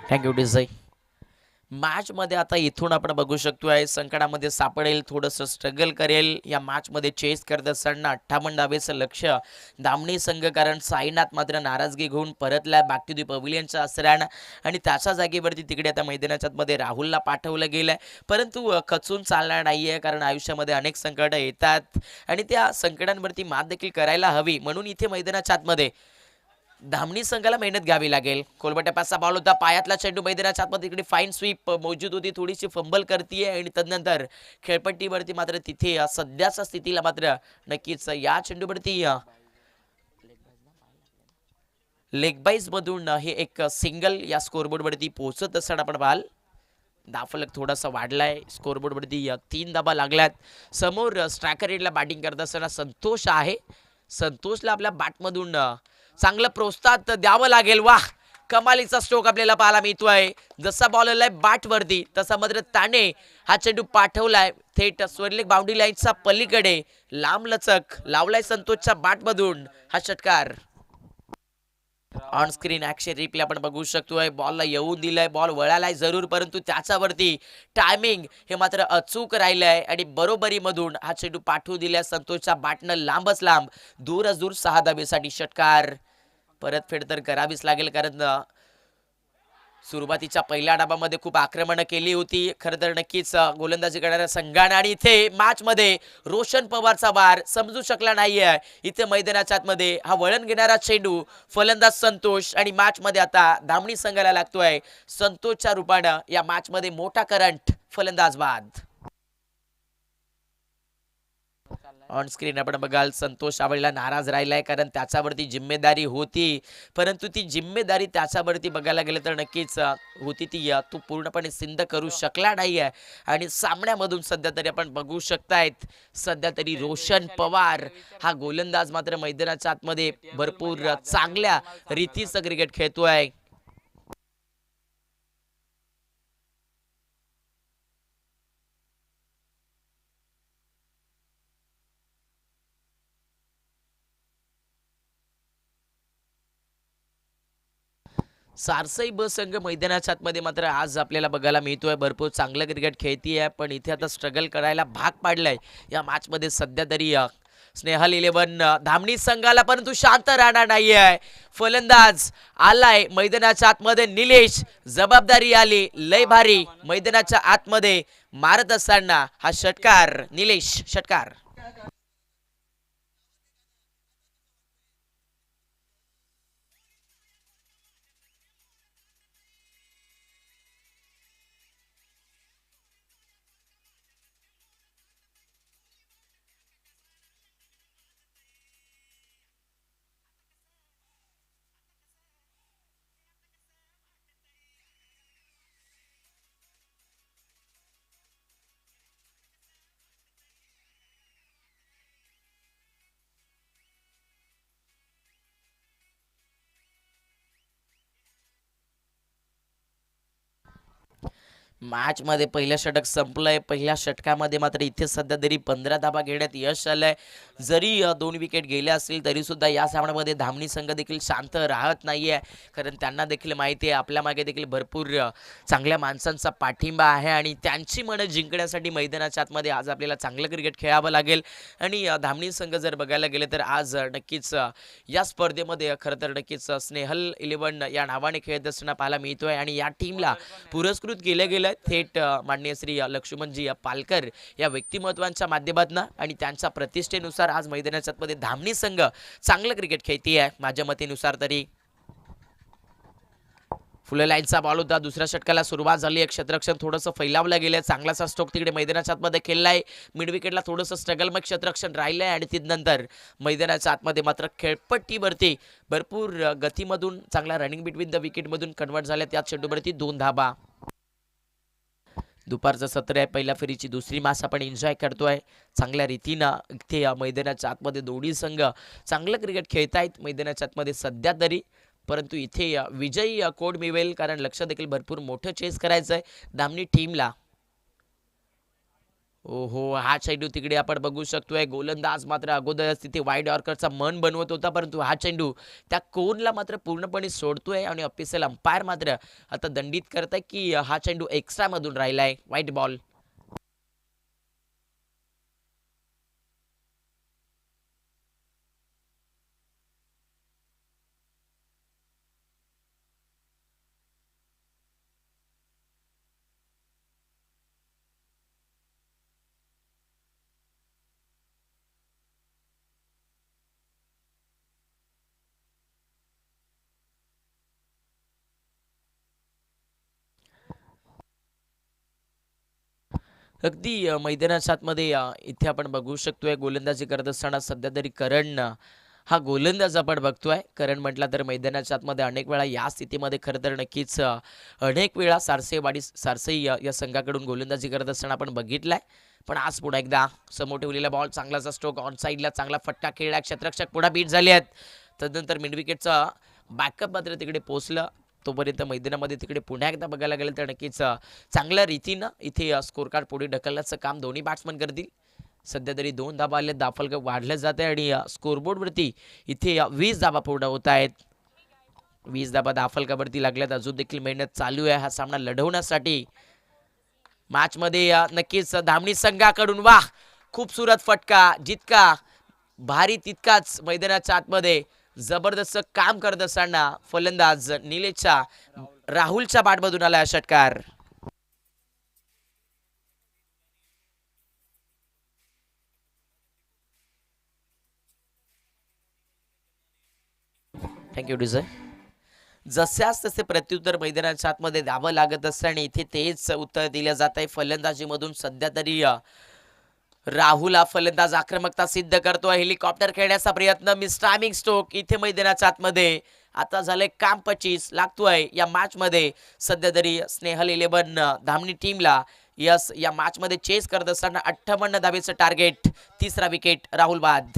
थँक्यू डिझाई. मॅचमध्ये आता इथून आपण बघू शकतोय संकटामध्ये सापडेल, थोडंसं स्ट्रगल करेल. या मॅचमध्ये चेस करत असताना 58 डावेचं लक्ष दामणी संघ, कारण साईनाथ मात्र नाराजगी घेऊन परतला बॅक टू दी पवेलियनच्या आसऱ्यानं आणि त्याच्या जागेवरती तिकडे आता मैदानाच्या मध्ये राहुलला पाठवलं गेलंय. परंतु खचून चालणार नाहीये, कारण आयुष्यामध्ये अनेक संकट येतात आणि त्या संकटांवरती मात देखील करायला हवी. म्हणून इथे मैदानाच्या आतमध्ये धामणी संघाला मेहनत घ्यावी लागेल. कोलबट्या पासचा बॉल होता, पायातला चेंडू मैदानाच्या आतमध्ये तिकडे फाईन स्वीप मौजूद होती, थोडीशी फंबल करतीये आणि तदनंतर खेळपट्टीवरती मात्र तिथे सध्याच्या स्थितीला मात्र नक्कीच या चेंडूवरती लेग बाईज मधून हे एक सिंगल या स्कोरबोर्ड वरती पोहोचत असताना आपण पाहाल. दाफलक थोडासा वाढलाय. स्कोरबोर्ड वरती 3 धाबा लागल्यात. समोर स्ट्रायकर रेडला बॅटिंग करत असताना संतोष आहे. संतोषला आपल्या बॅटमधून चांगलं प्रोत्साहन द्यावं लागेल. वाह, कमालीचा स्ट्रोक आपल्याला पाहायला मिळतोय. जसा बॉल आलाय बॅट वरती तसा मात्र त्याने हा चेंडू पाठवलाय थेट स्वर्लिक बाउंड्री लाईनच्या पलीकडे. लांब लचक लावलाय संतोषच्या बॅटमधून हा षटकार. ऑन स्क्रीन ऍक्शन रिप्ले आपण बघू शकतोय. बॉलला येऊन दिलाय, बॉल वळालाय जरूर, परंतु त्याच्यावरती टायमिंग हे मात्र अचूक राहिलंय आणि बरोबरी मधून हा चेंडू पाठवू दिलाय संतोषच्या बॅटनं लांबच लांब. दूरच दूर 6 धावेसाठी षटकार. परतफेड तर करावीच लागेल, कारण सुरुवातीच्या पहिल्या डाबामध्ये खूप आक्रमण केली होती खरं तर नक्कीच गोलंदाजी करणाऱ्या संघाने. आणि इथे मॅच मध्ये रोशन पवारचा वार समजू शकला नाहीये. इथे मैदानाच्या आतमध्ये हा वळण घेणारा चेंडू फलंदाज संतोष आणि मॅच मध्ये आता धामणी संघाला लागतोय. संतोषच्या रूपानं या मॅच मध्ये मोठा करंट, फलंदाज बाद. ऑन स्क्रीन आपण बघाल संतोष आवडला नाराज राहिलाय, कारण त्याच्यावरती जिम्मेदारी होती, परंतु ती जिम्मेदारी त्याच्यावरती बघायला गेलं तर नक्कीच होती ती तो पूर्णपणे सिद्ध करू शकला नाहीये. आणि सामन्यामधून सध्या तरी आपण बघू शकतायत सध्या तरी रोशन पवार हा गोलंदाज मात्र मैदानाच्या आतमध्ये भरपूर चांगल्या रीतीचं क्रिकेट खेळतोय. सारसई ब संघ मैदानाच्या आतमध्ये मात्र आज आपल्याला बघायला मिळतोय भरपूर चांगलं क्रिकेट खेळतीये, पण इथे आता स्ट्रगल करायला भाग पाडलाय या मॅच मध्ये सध्या तरी स्नेहल 11 धामणी संघाला, परंतु शांत राहणार नाहीये. फलंदाज आलाय मैदानाच्या आतमध्ये. निलेश, जबाबदारी आली लय भारी मैदानाच्या आतमध्ये मारत असताना हा षटकार. निलेश, षटकार. मॅच मध्ये पहिलं षटक संपलंय. पहिल्या षटकामध्ये मात्र इथे सध्या तरी 15 धाबा घेण्यात यश आलंय. जरी 2 विकेट गेल्या असतील तरी सुद्धा या सामन्यामध्ये धामणी संघ देखील शांत राहत नाहीये, कारण त्यांना देखील माहिती आहे आपल्या मागे देखील भरपूर चांगल्या माणसांचा पाठिंबा आहे आणि त्यांची मनं जिंकण्यासाठी मैदानाच्या आतमध्ये आज आपल्याला चांगलं क्रिकेट खेळावं लागेल. आणि धामणी संघ जर बघायला गेले तर आज नक्कीच या स्पर्धेमध्ये खरं तर नक्कीच स्नेहल 11 या नावाने खेळत असताना पाहायला मिळतोय आणि या टीमला पुरस्कृत केलं गेलं थेट माननीय श्री लक्ष्मणजी पालकर या व्यक्तिमत्वांच्या माध्यमातून आणि त्यांच्या प्रतिष्ठेनुसार आज मैदानाच्या आतमध्ये धामणी संघ चांगलं क्रिकेट खेळते आहे माझ्या मतेनुसार तरी. फुले लाईनचा बॉल होता. दुसऱ्या षटकाला सुरुवात झाली. एक क्षेत्ररक्षण थोडंसं फैलावलं गेलं. चांगलासा स्ट्रोक तिकडे मैदानाच्या आतमध्ये खेळलाय. मिड विकेटला थोडंसं स्ट्रगल मग क्षेत्ररक्षण राहिलंय आणि त्यानंतर मैदानाच्या आतमध्ये मात्र खेळपट्टीवरती भरपूर गतीमधून चांगला रनिंग बिटवीन द विकेटमधून कन्वर्ट झाल्या. त्यात चेंडूवरती 2 धाबा. दुपारचं सत्र आहे. पहिल्या फेरीची दुसरी मॅच आपण एन्जॉय करतोय चांगल्या रीतीनं. इथे मैदानाच्या आतमध्ये दोन्ही संघ चांगलं क्रिकेट खेळतायत मैदानाच्या आतमध्ये सध्या तरी, परंतु इथे विजयी कोड मिळेल कारण लक्ष देखील भरपूर मोठं चेस करायचं आहे धामणी टीमला. ओहो, हा चेंडू तिकडे आपण बघू शकतोय. गोलंदाज मात्र अगोदरच तिथे वाईड यॉर्करचा मन बनवत होता, परंतु हा चेंडू त्या कोनला मात्र पूर्णपणे सोडतोय आणि ऑफिशियल अंपायर मात्र आता दंडित करताय की हा चेंडू एक्स्ट्रा मधून राहिलाय. वाईट बॉल. अगदी मैदानाच्या आतमध्ये इथे आपण बघू शकतोय गोलंदाजी करत असताना सध्या तरी करण हा गोलंदाज आपण बघतोय. करण म्हटला तर मैदानाच्या आतमध्ये अनेक वेळा या स्थितीमध्ये खरं तर नक्कीच अनेक वेळा सारसेई या संघाकडून गोलंदाजी करत असताना आपण बघितलाय. पण आज पुन्हा एकदा समोर ठेवलेला बॉल चांगलाचा स्ट्रोक ऑन साईडला चांगला फटका खेळला. क्षेत्ररक्षक पुन्हा बीट झाले आहेत. तदनंतर मिड विकेटचा बॅकअप मात्र तिकडे पोहोचलं. तोपर्यंत मैदानामध्ये तिकडे पुन्हा एकदा बघायला गेलं तर नक्कीच चांगल्या रीतीनं इथे स्कोर कार्ड पुढे ढकलण्याचं काम दोन्ही बॅट्समन करतील. सध्या तरी 2 धाबा आले. दाफलक वाढलं जात आहे आणि स्कोरबोर्डवरती इथे 20 धाबा पूर्ण होत आहेत. 20 धाबा दाफलकावरती लागल्यात. अजून देखील मेहनत चालू आहे हा सामना लढवण्यासाठी. मॅच मध्ये नक्कीच धामणी संघाकडून वाह खूपसुरत फटका. जितका भारी तितकाच मैदानाच्या आतमध्ये जबरदस्त काम करत असताना फलंदाज निलेशच्या राहुलच्या बॅटमधून आला षटकार. थँक्यू डिझाय. जशास तसे प्रत्युत्तर मैदानाच्या आतमध्ये द्यावं लागत असताना इथे तेच उत्तर दिलं जात आहे फलंदाजीमधून. सध्या तरी राहुल हा फलंदाज आक्रमकता सिद्ध करतोय. हेलिकॉप्टर खेळण्याचा प्रयत्न. मिस्टायमिंग स्ट्रोक इथे मैदानाच्या आतमध्ये. आता झालंय काम 25 लागतोय या मॅच मध्ये. सध्या तरी स्नेहल 11 धामणी टीमला यस या मॅच मध्ये चेस करत असताना 58 धावेचं टार्गेट. तिसरा विकेट राहुल बाद.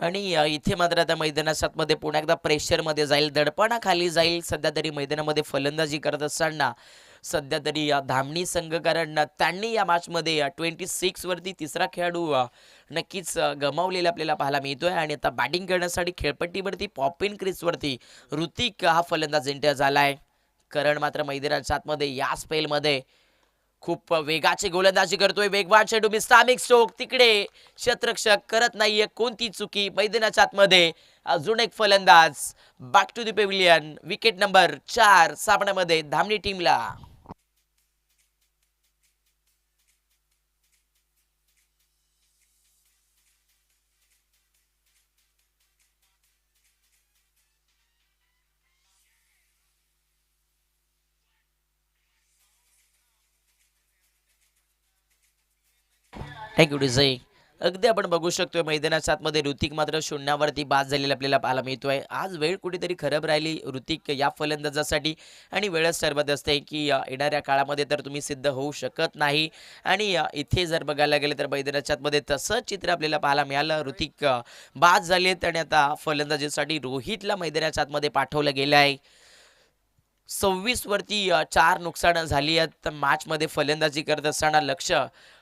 आणि इथे मात्र आता मैदानाच्या आतमध्ये पुन्हा एकदा प्रेशरमध्ये जाईल. दडपणाखाली जाईल. सध्या तरी मैदानामध्ये फलंदाजी करत असताना सध्या तरी धामणी संघ कारण त्यांनी या मॅचमध्ये 26 वरती तिसरा खेळाडू नक्कीच गमावलेला आपल्याला पाहायला मिळतोय. आणि आता बॅटिंग करण्यासाठी खेळपट्टीवरती पॉपिन क्रीजवरती ऋतिक हा फलंदाज एंटर झालाय. करण मात्र मैदानाच्या आतमध्ये या स्पेलमध्ये खूप वेगाची गोलंदाजी करतोय. वेगवान चेंडू मिस्टामिक स्ट्रोक तिकडे क्षेत्ररक्षक करत नाहीये कोणती चुकी. मैदानाच्या आतमध्ये अजून एक फलंदाज. Back to the pavilion. Wicket number 4 सामन्यामध्ये धामणी टीमला. Thank you design. अगदी आपण बघू शकतोय मैदानाच्या आतमध्ये ऋतिक मात्र शून्यावरती बाद झालेला आपल्याला पाहायला मिळतोय. आज वेळ कुठेतरी खराब राहिली ऋतिक या फलंदाजासाठी आणि वेळच ठरवत असते की येणाऱ्या काळामध्ये तर तुम्ही सिद्ध होऊ शकत नाही. आणि इथे जर बघायला गेले तर मैदानाच्या आतमध्ये तसंच चित्र आपल्याला पाहायला मिळालं. ऋतिक बाद झालेत आणि आता फलंदाजीसाठी रोहितला मैदानाच्या आतमध्ये पाठवलं गेलं आहे. 26 वरती 4 नुकसान झाली आहेत मॅचमध्ये फलंदाजी करत असताना. लक्ष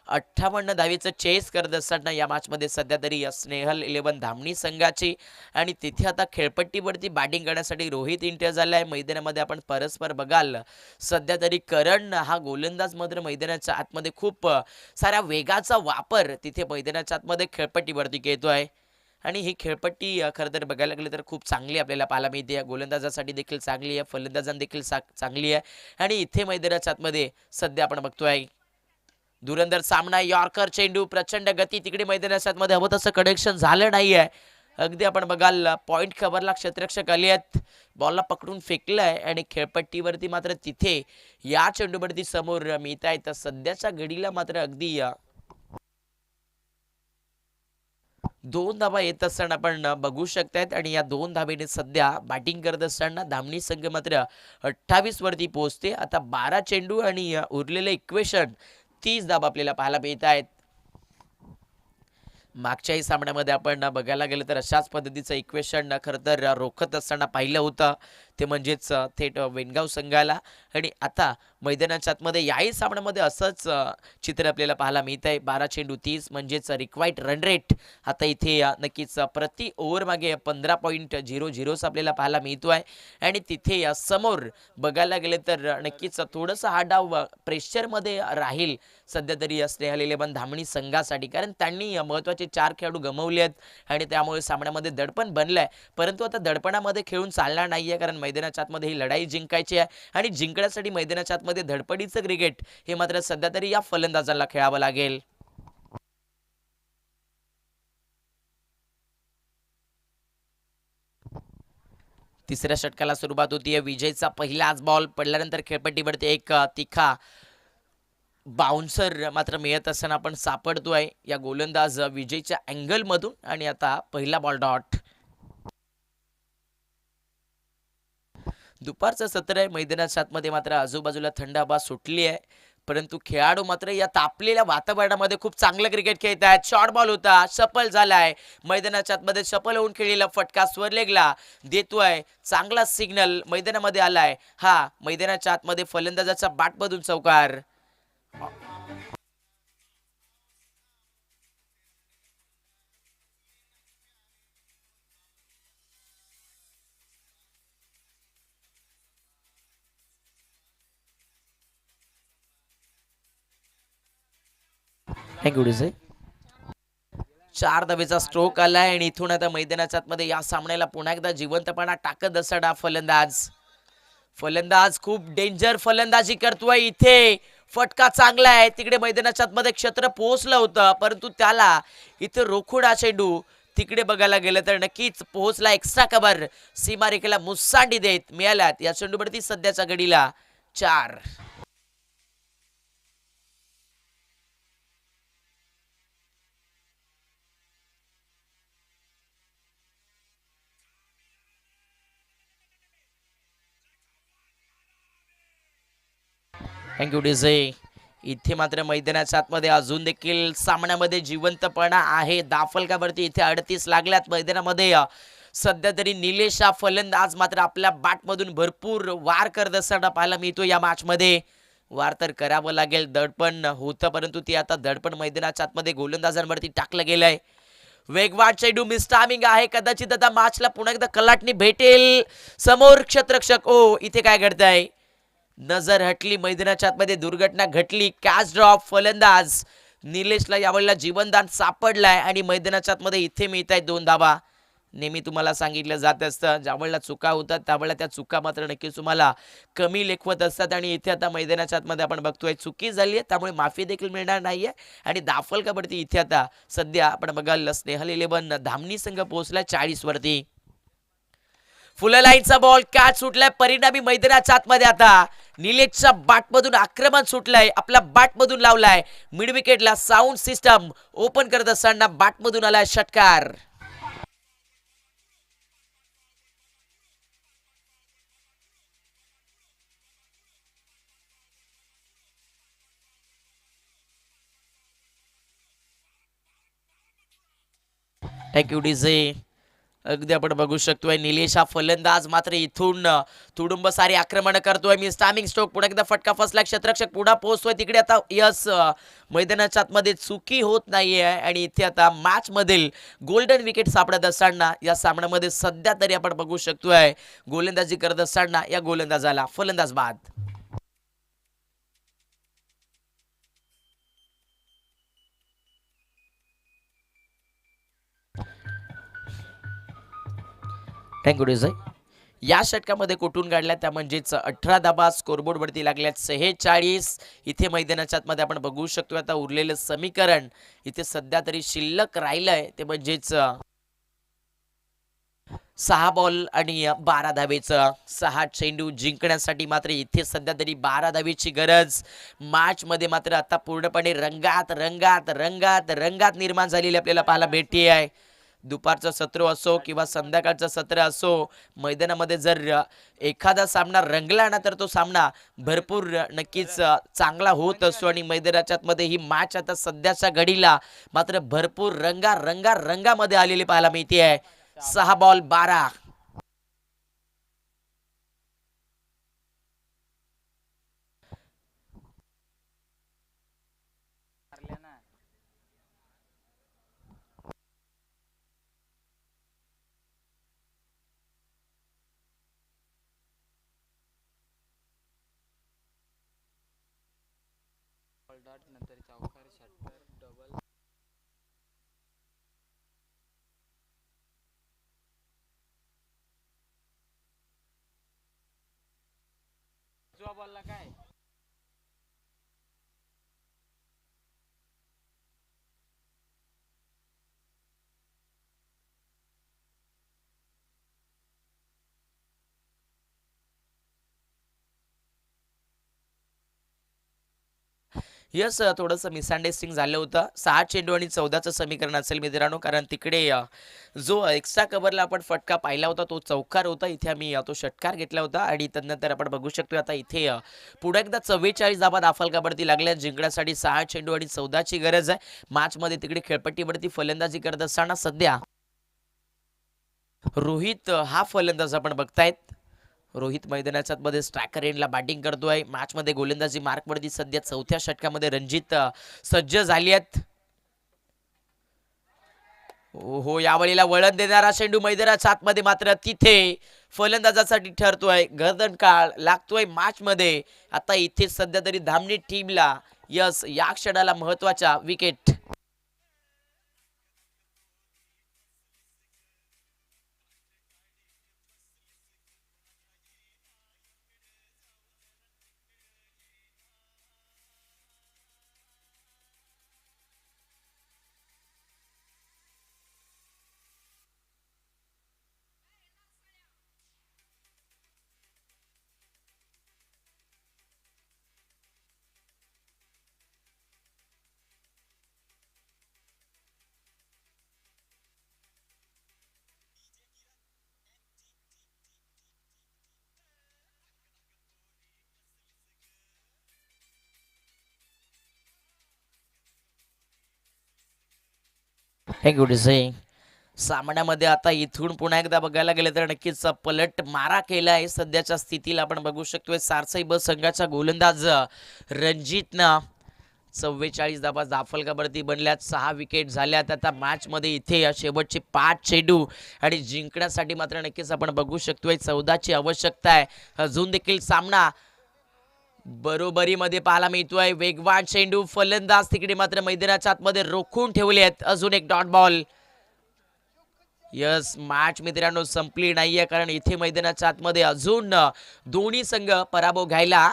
58 धावेचं चेस करत असताना या मॅचमध्ये सध्या तरी स्नेहल 11 धामणी संघाची. आणि तिथे आता खेळपट्टीवरती बॅटिंग करण्यासाठी रोहित एंटर झाला आहे मैदानामध्ये. आपण परस्पर बघाल सध्या तरी करण हा गोलंदाज मात्र मैदानाच्या आतमध्ये खूप साऱ्या वेगाचा वापर तिथे मैदानाच्या आतमध्ये खेळपट्टीवरती घेतोय. आणि ही खेळपट्टी खरं तर बघायला गेलं तर खूप चांगली आपल्याला पाहायला मिळते. गोलंदाजासाठी देखील चांगली आहे, फलंदाजांना देखील चांगली आहे. आणि इथे मैदानाच्या आतमध्ये सध्या आपण बघतोय धुरंधर सामना, यॉर्कर चेंडू, प्रचंड गती. तिकडे मैदानाच्या आतमध्ये हवं तसं कनेक्शन झालं नाहीये. अगदी आपण बघाल पॉइंट खबरला क्षेत्ररक्षक आले आहेत, बॉलला पकडून फेकलाय आणि खेळपट्टीवरती मात्र तिथे या चेंडूवरती समोर मिळत आहे. तर सध्याच्या घडीला मात्र अगदी 2 धावा येत असताना आपण बघू शकतायत. आणि या 2 धावेने सध्या बॅटिंग करत असताना धामणी संघ मात्र 28 वरती पोहोचते. आता 12 चेंडू आणि उरलेले इक्वेशन 30 धावा आपल्याला पाहायला मिळत आहेत. मागच्याही सामन्यामध्ये आपण बघायला गेलं तर अशाच पद्धतीचं इक्वेशन खरं तर रोखत असताना पाहिलं होतं, ते म्हणजेच थेट वेणगाव संघाला. आणि आता मैदानाच्या आतमध्ये याही सामन्यामध्ये असंच चित्र आपल्याला पाहायला मिळत आहे. 12 चेंडू 30 म्हणजेच रिक्वायर्ड रन रेट आता इथे नक्कीच प्रति ओव्हर मागे 15.00 आपल्याला पाहायला मिळतो आहे. आणि तिथे समोर बघायला गेले तर नक्कीच थोडंसं हा डाव प्रेशरमध्ये राहील सध्या तरी स्नेहल 11 धामणी संघासाठी, कारण त्यांनी महत्त्वाचे 4 खेळाडू गमावले आहेत आणि त्यामुळे सामन्यामध्ये दडपण बनलंय. परंतु आता दडपणामध्ये खेळून चालणार नाहीये, कारण मैदानाच्या आतमध्ये ही लढाई जिंकायची आहे. आणि जिंकण्यासाठी मैदानाच्या आतमध्ये धडपडीचं क्रिकेट हे मात्र सध्या तरी या फलंदाजांना खेळावं लागेल. तिसऱ्या षटकाला सुरुवात होतीये. विजयचा पहिलाच बॉल पडल्यानंतर खेळपट्टीवरती एक तिखा बाउन्सर मात्र मिळत असताना आपण सापडतोय या गोलंदाज विजयच्या अँगल मधून. आणि आता पहिला बॉल डॉट. दुपारचं सत्र आहे, मैदानाच्या आतमध्ये मात्र आजूबाजूला थंड हवा सुटली आहे. परंतु खेळाडू मात्र या तापलेल्या वातावरणामध्ये खूप चांगलं क्रिकेट खेळत आहेत. शॉर्ट बॉल होता, सफल झालाय. मैदानाच्या आतमध्ये सफल होऊन खेळलेला फटका स्वरलेगला देतोय. चांगला सिग्नल मैदानामध्ये आलाय. हा मैदानाच्या आतमध्ये फलंदाजाचा बॅटमधून चौकार. थँक्यू डिझाई. 4 धावेचा स्ट्रोक आलाय आणि इथून आता मैदानाच्या आतमध्ये या सामन्याला पुन्हा एकदा जिवंतपणा टाकत असणारा फलंदाज. फलंदाज खूप डेंजर फलंदाजी करतोय. इथे फटका चांगला आहे. तिकडे मैदानाच्या आतमध्ये क्षेत्र पोहोचलं होतं, परंतु त्याला इथे रोखून हा चेंडू तिकडे बघायला गेलं तर नक्कीच पोहोचला. एक्स्ट्रा कव्हर सीमारेखेला मुसांडी देत मिळाल्यात या चेंडूवरती सध्याच्या घडीला 4. Thank you DJ. इथे मात्र मैदानाच्या आतमध्ये अजून देखील सामन्यामध्ये जिवंतपणा आहे. दाफलकावरती इथे 38 लागल्यात मैदानामध्ये. सध्या तरी निलेश हा फलंदाज मात्र आपल्या बॅटमधून भरपूर वार करत असताना पाहायला मिळतो या मॅचमध्ये. वार तर करावं लागेल, दडपण होतं, परंतु ते आता दडपण मैदानाच्या आतमध्ये गोलंदाजांवरती टाकलं गेलंय. वेगवान चेंडू मिस टायमिंग आहे. कदाचित आता मॅचला पुन्हा एकदा कलाटणी भेटेल. समोर क्षेत्ररक्षक. ओ इथे काय घडतंय? नजर हटली, मैदानाच्या आतमध्ये दुर्घटना घटली. Catch drop. फलंदाज निलेशला यावेळेला जीवनदान सापडलाय आणि मैदानाच्या आतमध्ये इथे मिळत आहेत 2 धावा. नेहमी तुम्हाला सांगितलं जात असतं, ज्यावेळेला चुका होतात त्यावेळेला त्या चुका मात्र नक्कीच तुम्हाला कमी लेखवत असतात. आणि इथे आता मैदानाच्या आतमध्ये आपण बघतोय चुकी झाली आहे, त्यामुळे माफी देखील मिळणार नाहीये. आणि दाफलकावरती इथे आता सध्या आपण बघाल स्नेहल 11 धामणी संघ पोहोचला 40 वरती. फुल लाईनचा बॉल, कॅच सुटलाय. परिणामी मैदानाच्या आतमध्ये आता निलेशच्या बॅटमधून आक्रमण सुटलंय, आपला बॅटमधून लावलाय मिड विकेटला. साऊंड सिस्टम ओपन करत असताना बॅटमधून आलाय षटकार. Thank you DJ. अगदी आपण बघू शकतोय निलेश हा फलंदाज मात्र इथून तुडुंब सारी आक्रमण करतोय. मी स्टॅमिंग स्ट्रोक पुन्हा एकदा फटका फसला, क्षेत्ररक्षक पुढे पोहोचतोय तिकडे. आता यस मैदानाच्या आतमध्ये चुकी होत नाहीये आणि इथे आता मॅच मधील गोल्डन विकेट सापडत असताना या सामन्यामध्ये सध्या तरी आपण बघू शकतोय गोलंदाजी करत असताना या गोलंदाजाला फलंदाज बाद. थँक्यू डिझाय. या षटकामध्ये कुठून काढल्या त्या म्हणजेच 18 धाबा स्कोरबोर्ड वरती लागल्यात 46. इथे मैदानाच्या आतमध्ये आपण बघू शकतो आता उरलेलं समीकरण इथे सध्या तरी शिल्लक राहिलंय ते म्हणजेच 6 बॉल आणि 12 धावेचं. 6 चेंडू जिंकण्यासाठी मात्र इथे सध्या तरी 12 धावेची गरज. मॅच मध्ये मात्र आता पूर्णपणे रंगात रंगात रंगात रंगात निर्माण झालेली आपल्याला पाहायला भेटते आहे. दुपारचं सत्र असो किंवा संध्याकाळचं सत्र असो, मैदानामध्ये जर एखादा सामना रंगला ना तर तो सामना भरपूर नक्कीच चांगला होत असतो. आणि मैदानाच्या मध्ये ही मॅच आता सध्याच्या घडीला मात्र भरपूर रंगामध्ये आलेली पाहायला मिळते आहे. 6 बॉल 12. काय यस थोडंसं मिसअंडरस्टँडिंग झालं होतं. 6 चेंडू आणि 14चं समीकरण असेल मित्रांनो, कारण तिकडे जो एक्स्ट्रा कव्हरला आपण फटका पाहिला होता तो चौकार होता. इथे आम्ही तो षटकार घेतला होता आणि त्यानंतर आपण बघू शकतो आता इथे पुढे एकदा 44 धाबा दाफलकावरती लागल्या. जिंकण्यासाठी 6 चेंडू आणि 14ची गरज आहे. मॅच मध्ये तिकडे खेळपट्टीवरती फलंदाजी करत असताना सध्या रोहित हा फलंदाज आपण बघतायत. रोहित मैदानाच्या मध्ये स्ट्रायकर एंडला बॅटिंग करतोय. मॅच मध्ये गोलंदाजी मार्क वरती सध्या 4थ्या षटकामध्ये रणजित सज्ज झाली आहेत. हो यावेळेला वळण देणारा चेंडू मैदानाच्या आतमध्ये मात्र तिथे फलंदाजासाठी ठरतोय. गर्दन काळ लागतोय मॅच मध्ये. आता इथे सध्या तरी धामणी टीमला यस या क्षणाला महत्वाच्या विकेट. Thank you DJ. सामन्यामध्ये आता इथून पुन्हा एकदा बघायला गेलं तर नक्कीच पलट मारा केला आहे. सध्याच्या स्थितीला आपण बघू शकतोय सारसाई ब संघाचा गोलंदाज रणजितनं 44 धाबा दाफलकावरती बनल्यात. 6 विकेट झाल्यात. आता मॅच मध्ये इथे शेवटचे 5 चेंडू आणि जिंकण्यासाठी मात्र नक्कीच आपण बघू शकतोय 14ची आवश्यकता आहे. अजून देखील सामना बरोबरीमध्ये पाहायला मिळतोय. वेगवान चेंडू फलंदाज तिकडे मात्र मैदानाच्या आतमध्ये रोखून ठेवले आहेत. अजून एक डॉट बॉल. यस मॅच मित्रांनो संपली नाहीये, कारण इथे मैदानाच्या आतमध्ये अजून दोन्ही संघ पराभव घ्यायला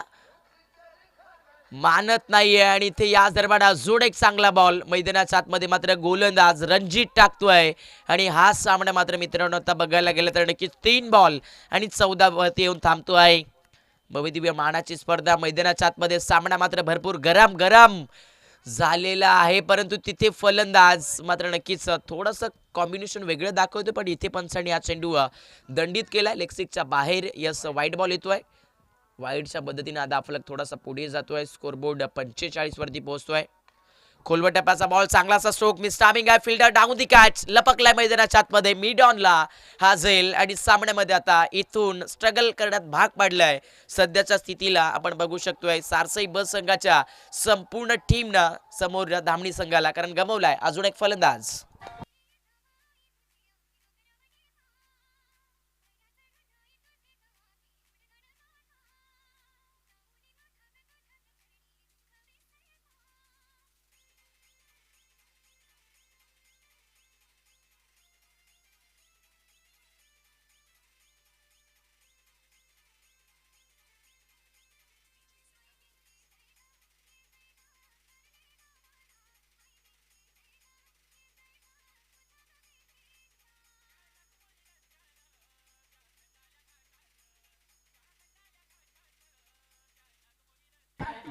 मानत नाहीये. आणि इथे या दरम्यान अजून एक चांगला बॉल मैदानाच्या आतमध्ये मात्र गोलंदाज रणजित टाकतोय. आणि हा सामना मात्र मित्रांनो आता बघायला गेलं तर नक्कीच 3 बॉल आणि 14 वरती येऊन थांबतोय. भव्यदिव्य मानाची स्पर्धा मैदानाच्या आतमध्ये सामना मात्र भरपूर गरम गरम झालेला आहे, परंतु तिथे फलंदाज मात्र नक्कीच थोडंसं कॉम्बिनेशन वेगळं दाखवतो, पण इथे पंचांनी हा चेंडू दंडित केलाय लेगस्टिकच्या बाहेर. यस, वाईट बॉल येतोय. वाईटच्या पद्धतीने आता फलक थोडासा पुढे जातोय. स्कोरबोर्ड 45 वरती पोहोचतोय. खोलवर टप्प्याचा बॉल, चांगलासा स्ट्रोक, मिस टायमिंग आहे. फिल्डर डाऊन दी कॅच, लपकलाय मैदानाच्या आतमध्ये मिड ऑनला हा झेल. आणि सामन्यामध्ये आता इथून स्ट्रगल करण्यात भाग पाडलाय. सध्याच्या स्थितीला आपण बघू शकतोय सारसई ब संघाच्या संपूर्ण टीमनं समोर धामणी संघाला, कारण गमवलाय अजून एक फलंदाज.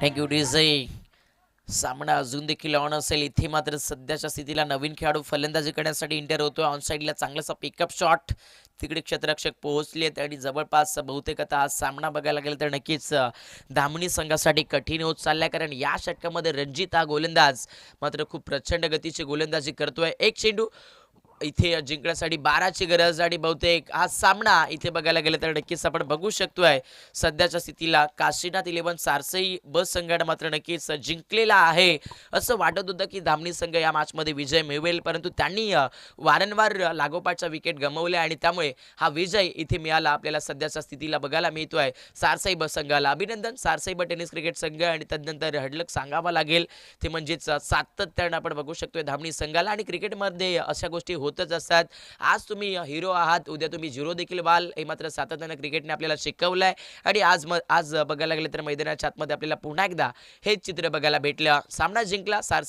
Thank you DJ. सामना अजून देखील ऑन असेल. इथे मात्र सध्याच्या स्थितीला नवीन खेळाडू फलंदाजी करण्यासाठी इंटर होतोय. ऑन साईडला चांगलासा पिकअप शॉट, तिकडे क्षेत्ररक्षक पोहोचलेत आणि जवळपास बहुतेक आता आज सामना बघायला गेला तर नक्कीच धामणी संघासाठी कठीण होत चाललाय, कारण या षटकामध्ये रणजित हा गोलंदाज मात्र खूप प्रचंड गतीची गोलंदाजी करतोय. एक चेंडू इथे जिंकण्यासाठी 12ची गरज, आणि बहुतेक हा सामना इथे बघायला गेलं तर नक्कीच आपण बघू शकतोय सध्याच्या स्थितीला काशीनाथ 11 सारसई ब संघाने मात्र नक्कीच जिंकलेला आहे. असं वाटत होतं की धामणी संघ या मॅचमध्ये विजय मिळवेल, परंतु त्यांनी वारंवार लागोपाठच्या विकेट गमावल्या आणि त्यामुळे हा विजय इथे मिळाला आपल्याला सध्याच्या स्थितीला बघायला मिळतोय सारसई ब संघाला. अभिनंदन सारसई ब टेनिस क्रिकेट संघ. आणि त्यानंतर हडलक सांगावा लागेल ते म्हणजेच सातत्यानं आपण बघू शकतोय धामणी संघाला. आणि क्रिकेटमध्ये अशा गोष्टी होतच असतात. आज तुम्ही हिरो आहात, उद्या तुम्ही झिरो देखील व्हाल, हे मात्र सातत्यानं क्रिकेटने आपल्याला शिकवलंय. आणि आज बघायला गेलं तर मैदानाच्या आतमध्ये आपल्याला पुन्हा एकदा हेच चित्र बघायला भेटलं. सामना जिंकला सारसई